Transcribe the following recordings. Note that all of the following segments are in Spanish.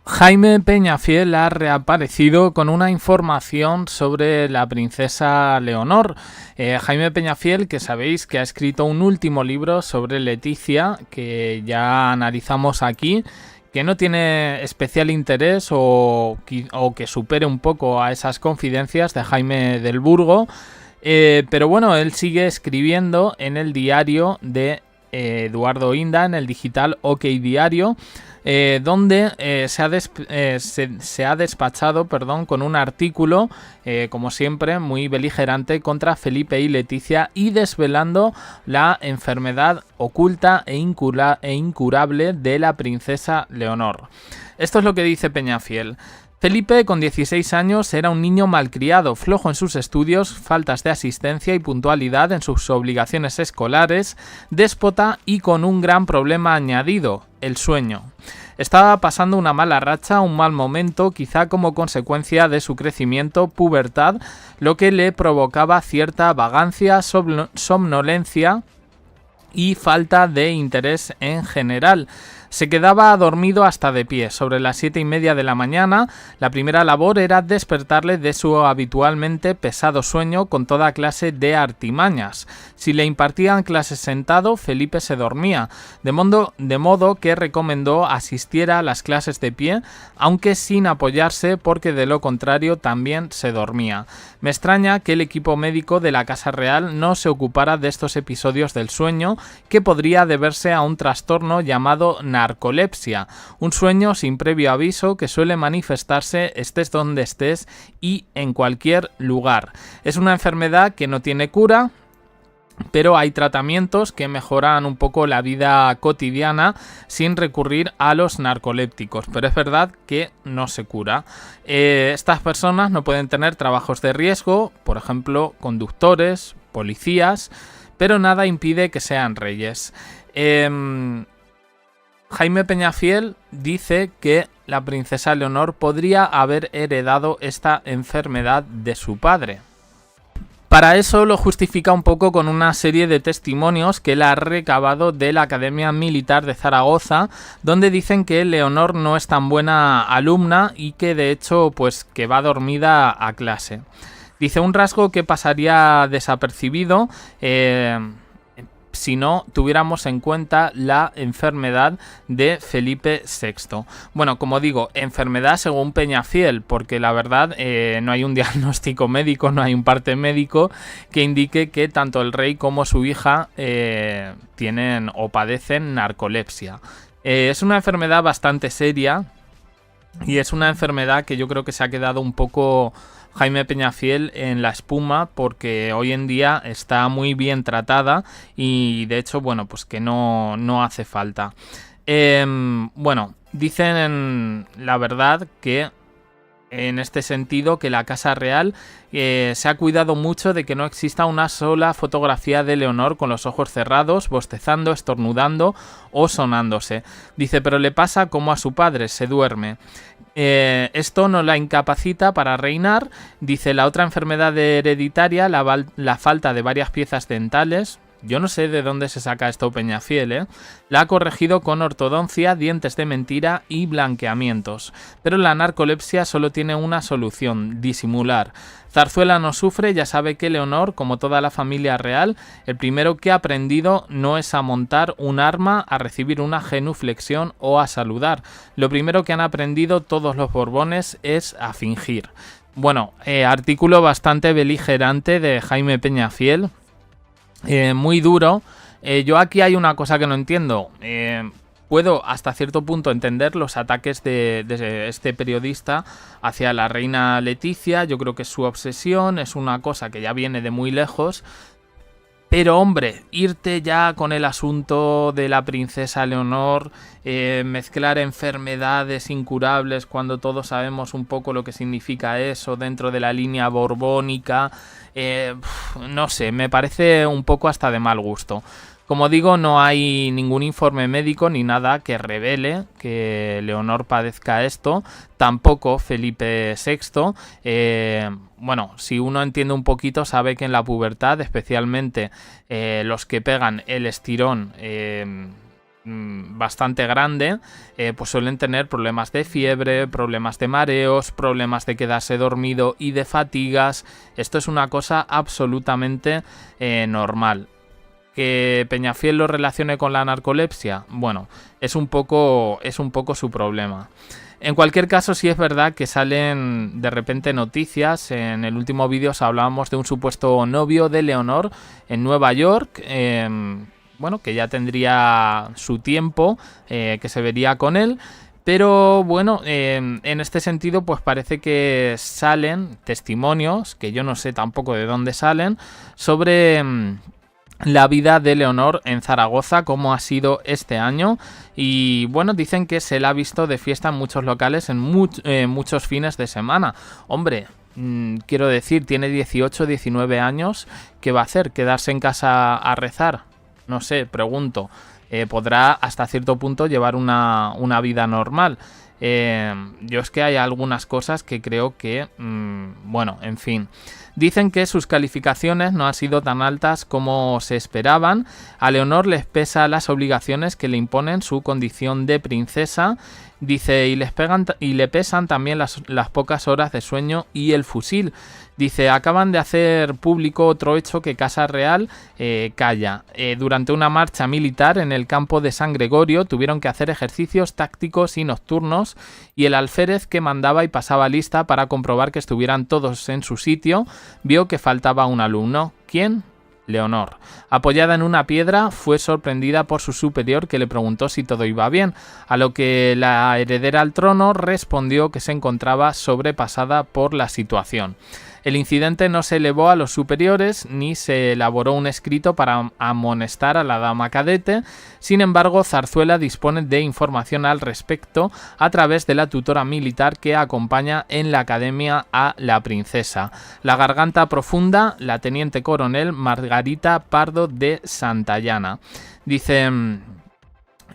Jaime Peñafiel ha reaparecido con una información sobre la princesa Leonor. Jaime Peñafiel, que sabéis que ha escrito un último libro sobre Leticia, que ya analizamos aquí, que no tiene especial interés o que supere un poco a esas confidencias de Jaime del Burgo. Pero bueno, él sigue escribiendo en el diario de Eduardo Inda, en el digital OK Diario, donde se ha despachado con un artículo, como siempre, muy beligerante contra Felipe y Leticia y desvelando la enfermedad oculta e incurable de la princesa Leonor. Esto es lo que dice Peñafiel. Felipe, con 16 años, era un niño malcriado, flojo en sus estudios, faltas de asistencia y puntualidad en sus obligaciones escolares, déspota y con un gran problema añadido, el sueño. Estaba pasando una mala racha, un mal momento, quizá como consecuencia de su crecimiento, pubertad, lo que le provocaba cierta vagancia, somnolencia y falta de interés en general. Se quedaba dormido hasta de pie. Sobre las 7:30 de la mañana, la primera labor era despertarle de su habitualmente pesado sueño con toda clase de artimañas. Si le impartían clases sentado, Felipe se dormía, de modo que recomendó asistiera a las clases de pie, aunque sin apoyarse, porque de lo contrario también se dormía. Me extraña que el equipo médico de la Casa Real no se ocupara de estos episodios del sueño, que podría deberse a un trastorno llamado narcolepsia, un sueño sin previo aviso que suele manifestarse estés donde estés y en cualquier lugar. Es una enfermedad que no tiene cura, pero hay tratamientos que mejoran un poco la vida cotidiana sin recurrir a los narcolépticos, pero es verdad que no se cura. Estas personas no pueden tener trabajos de riesgo, por ejemplo, conductores, policías, pero nada impide que sean reyes. Jaime Peñafiel dice que la princesa Leonor podría haber heredado esta enfermedad de su padre. Para eso lo justifica un poco con una serie de testimonios que él ha recabado de la Academia Militar de Zaragoza, donde dicen que Leonor no es tan buena alumna y que de hecho pues que va dormida a clase. Dice un rasgo que pasaría desapercibido si no tuviéramos en cuenta la enfermedad de Felipe VI. Bueno, como digo, enfermedad según Peñafiel, porque la verdad no hay un diagnóstico médico, no hay un parte médico que indique que tanto el rey como su hija tienen o padecen narcolepsia. Es una enfermedad bastante seria y es una enfermedad que yo creo que se ha quedado un poco Jaime Peñafiel en la espuma, porque hoy en día está muy bien tratada y de hecho, bueno, pues que no hace falta. Bueno, dicen la verdad que en este sentido que la Casa Real se ha cuidado mucho de que no exista una sola fotografía de Leonor con los ojos cerrados, bostezando, estornudando o sonándose. Dice, pero le pasa como a su padre, se duerme. Esto no la incapacita para reinar. Dice, la otra enfermedad hereditaria, la falta de varias piezas dentales. Yo no sé de dónde se saca esto Peñafiel, La ha corregido con ortodoncia, dientes de mentira y blanqueamientos. Pero la narcolepsia solo tiene una solución, disimular. Zarzuela no sufre, ya sabe que Leonor, como toda la familia real, el primero que ha aprendido no es a montar un arma, a recibir una genuflexión o a saludar. Lo primero que han aprendido todos los Borbones es a fingir. Bueno, artículo bastante beligerante de Jaime Peñafiel. Muy duro. Yo aquí hay una cosa que no entiendo. Puedo hasta cierto punto entender los ataques de este periodista hacia la reina Leticia. Yo creo que es su obsesión, es una cosa que ya viene de muy lejos. Pero hombre, irte ya con el asunto de la princesa Leonor, mezclar enfermedades incurables cuando todos sabemos un poco lo que significa eso dentro de la línea borbónica, no sé, me parece un poco hasta de mal gusto. Como digo, no hay ningún informe médico ni nada que revele que Leonor padezca esto, tampoco Felipe VI. Bueno, si uno entiende un poquito sabe que en la pubertad, especialmente los que pegan el estirón bastante grande, pues suelen tener problemas de fiebre, problemas de mareos, problemas de quedarse dormido y de fatigas. Esto es una cosa absolutamente normal. ¿Que Peñafiel lo relacione con la narcolepsia? Bueno, es un poco su problema. En cualquier caso, sí es verdad que salen de repente noticias. En el último vídeo os hablábamos de un supuesto novio de Leonor en Nueva York, bueno, que ya tendría su tiempo, que se vería con él. Pero bueno, en este sentido pues parece que salen testimonios, que yo no sé tampoco de dónde salen, sobre la vida de Leonor en Zaragoza, cómo ha sido este año. Y bueno, dicen que se la ha visto de fiesta en muchos locales en muchos fines de semana. Hombre, quiero decir, tiene 18, 19 años. ¿Qué va a hacer? ¿Quedarse en casa a rezar? No sé, pregunto. Podrá hasta cierto punto llevar una vida normal. Yo es que hay algunas cosas que creo que, bueno, en fin. Dicen que sus calificaciones no han sido tan altas como se esperaban. A Leonor les pesa las obligaciones que le imponen su condición de princesa. Dice, y le pesan también las pocas horas de sueño y el fusil. Dice, acaban de hacer público otro hecho que Casa Real calla. Durante una marcha militar en el campo de San Gregorio tuvieron que hacer ejercicios tácticos y nocturnos, y el alférez que mandaba y pasaba lista para comprobar que estuvieran todos en su sitio vio que faltaba un alumno. ¿Quién? Leonor. Apoyada en una piedra, fue sorprendida por su superior, que le preguntó si todo iba bien, a lo que la heredera al trono respondió que se encontraba sobrepasada por la situación. El incidente no se elevó a los superiores ni se elaboró un escrito para amonestar a la dama cadete. Sin embargo, Zarzuela dispone de información al respecto a través de la tutora militar que acompaña en la academia a la princesa. La garganta profunda, la teniente coronel Margarita Pardo de Santayana. Dice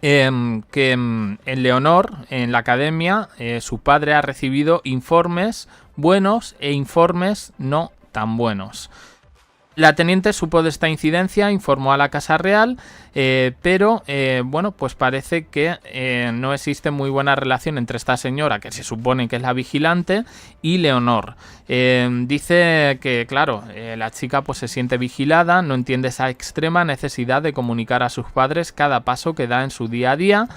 que en Leonor, en la academia, su padre ha recibido informes buenos e informes no tan buenos. La teniente supo de esta incidencia, informó a la Casa Real, pero bueno, pues parece que no existe muy buena relación entre esta señora, que se supone que es la vigilante, y Leonor. Dice que, claro, la chica pues se siente vigilada, no entiende esa extrema necesidad de comunicar a sus padres cada paso que da en su día a día.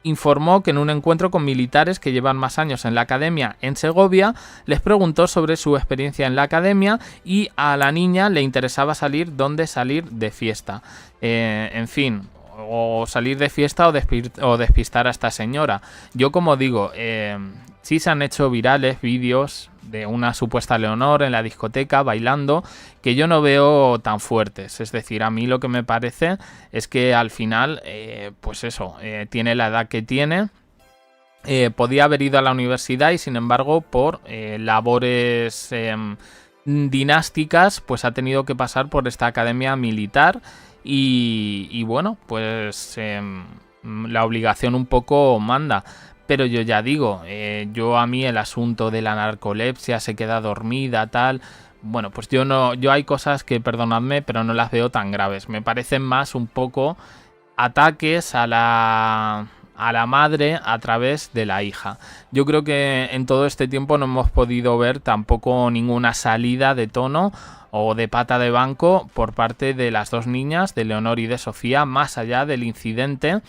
Informó que en un encuentro con militares que llevan más años en la academia en Segovia, les preguntó sobre su experiencia en la academia y a la niña le interesaba salir de fiesta. En fin, o salir de fiesta o despistar a esta señora. Yo, como digo, sí se han hecho virales vídeos de una supuesta Leonor en la discoteca bailando, que yo no veo tan fuertes. Es decir, a mí lo que me parece es que al final, pues eso, tiene la edad que tiene. Podía haber ido a la universidad y sin embargo por labores dinásticas pues ha tenido que pasar por esta academia militar y bueno, pues la obligación un poco manda. Pero yo ya digo, yo a mí el asunto de la narcolepsia, se queda dormida, tal, bueno, pues yo hay cosas que, perdonadme, pero no las veo tan graves. Me parecen más un poco ataques a la madre a través de la hija. Yo creo que en todo este tiempo no hemos podido ver tampoco ninguna salida de tono o de pata de banco por parte de las dos niñas, de Leonor y de Sofía, más allá del incidente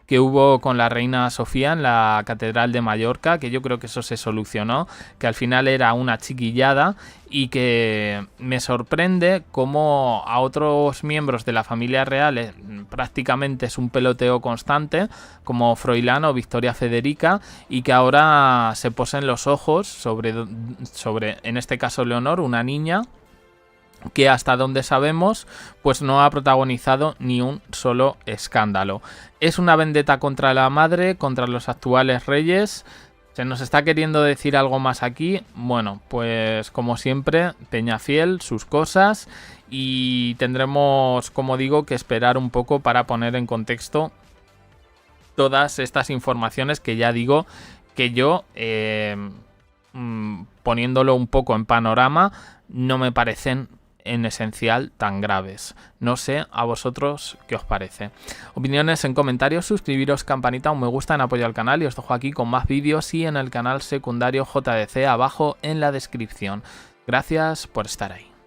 que hubo con la reina Sofía en la Catedral de Mallorca, que yo creo que eso se solucionó, que al final era una chiquillada, y que me sorprende cómo a otros miembros de la familia real prácticamente es un peloteo constante, como Froilán o Victoria Federica, y que ahora se posen los ojos sobre en este caso Leonor, una niña que hasta donde sabemos pues no ha protagonizado ni un solo escándalo. Es una vendetta contra la madre, contra los actuales reyes. ¿Se nos está queriendo decir algo más aquí? Bueno, pues como siempre, Peñafiel, sus cosas, y tendremos, como digo, que esperar un poco para poner en contexto todas estas informaciones que ya digo que yo, poniéndolo un poco en panorama, no me parecen en esencial tan graves. No sé a vosotros qué os parece. Opiniones en comentarios, suscribiros, campanita, un me gusta en apoyo al canal y os dejo aquí con más vídeos y en el canal secundario JDC abajo en la descripción. Gracias por estar ahí.